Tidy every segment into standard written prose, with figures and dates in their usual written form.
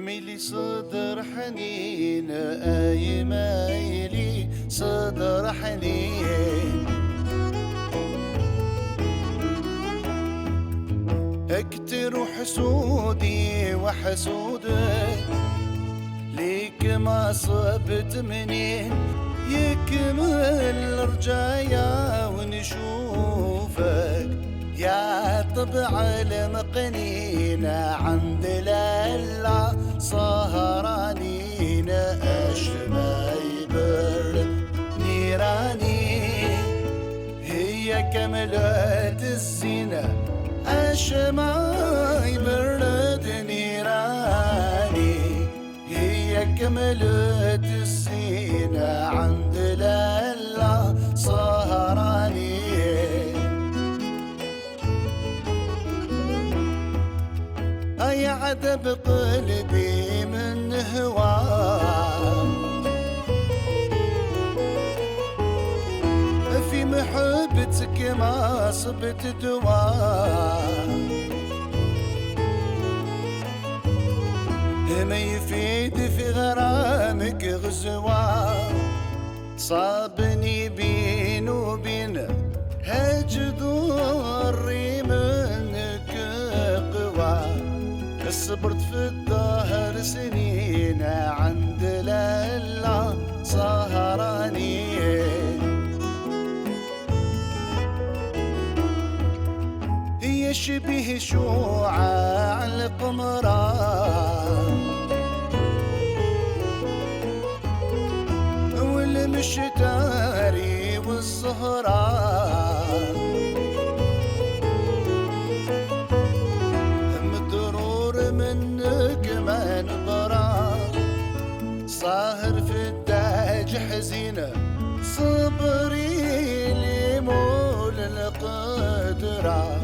يميلي صدر حنين يميلي صدر حنين اكتر حسودي وحسودك ليك ما صبت منين يكمل رجايا ونشوفك يا طبع المقنينة عند لالا سهرانينا أشما يبرد نيراني هي كملت الزينة أشما يبرد نيراني هي كملت الزينة عند لالا سهراني يا عذب قلبي من هواه في محبتك ما صبت دواء ما يفيد في غرامك غزوة صابني بين وبين هجد ضري منك قوى صبرت في الدهر سنين عند لالا سهراني هي شبه شوعة القمران والمشتاري والزهران منك ما نظرة صاهر في الداج حزينة صبري لمول القدرة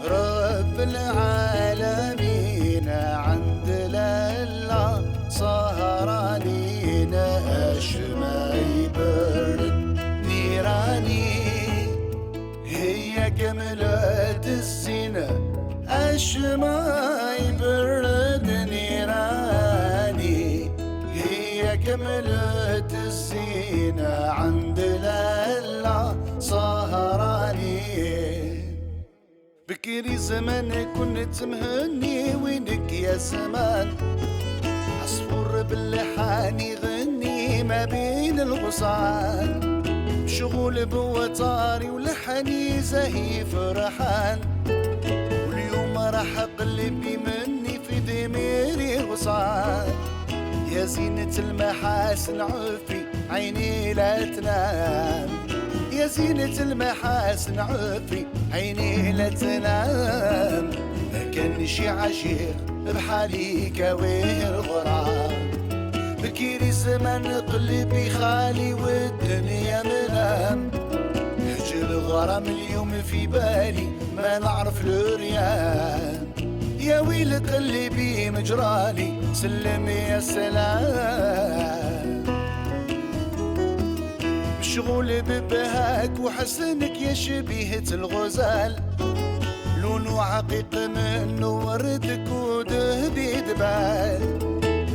رب العالمين عند لالا سهرانين أشما يبرد نيراني هي كملت الزينة أشما يبرد نيراني هي كملت الزينة عند لالا سهراني بكري زمان كنت مهني وينك يا زمان عصفور باللحان يغني ما بين الغصان شغول بوتاري ولحني زهي فرحان راح قلبي مني في ضميري غصان يا زينة المحاسن عفي عيني لا تنام يا زينة المحاسن عفي عيني لا تنام ما كانش عشيق بحالي كويه الغرام بكيري زمان قلبي خالي والدنيا منام الغرام اليوم في بالي ما نعرف الريان يا ويل قلبي مجرالي سلم يا سلام مشغول ببهاك وحسنك يا شبيهة الغزال لونه عقيق منه وردك ودهبي دبال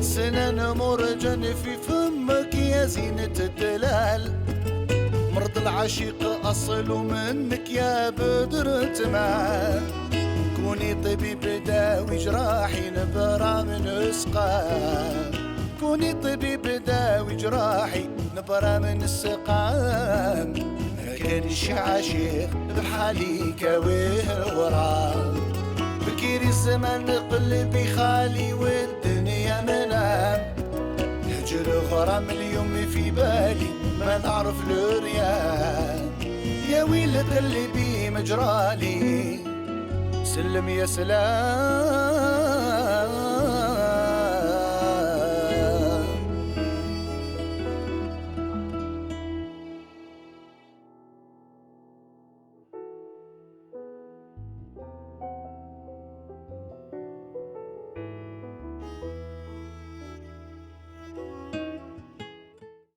سنان مرجان في فمك يا زينة الدلال مرض العشيق أصل منك يا بدر تمام كوني طبيب داوي جراحي نبرة من السقام كوني طبيب داوي جراحي نبرة من السقام ما كانش عشيق بحالي كويه الغرام بكيري الزمان قلبي خالي والدنيا منام هجر غرام اليوم في بالي ما نعرف الريان يا ويل قلبي مجرالي سلم يا سلام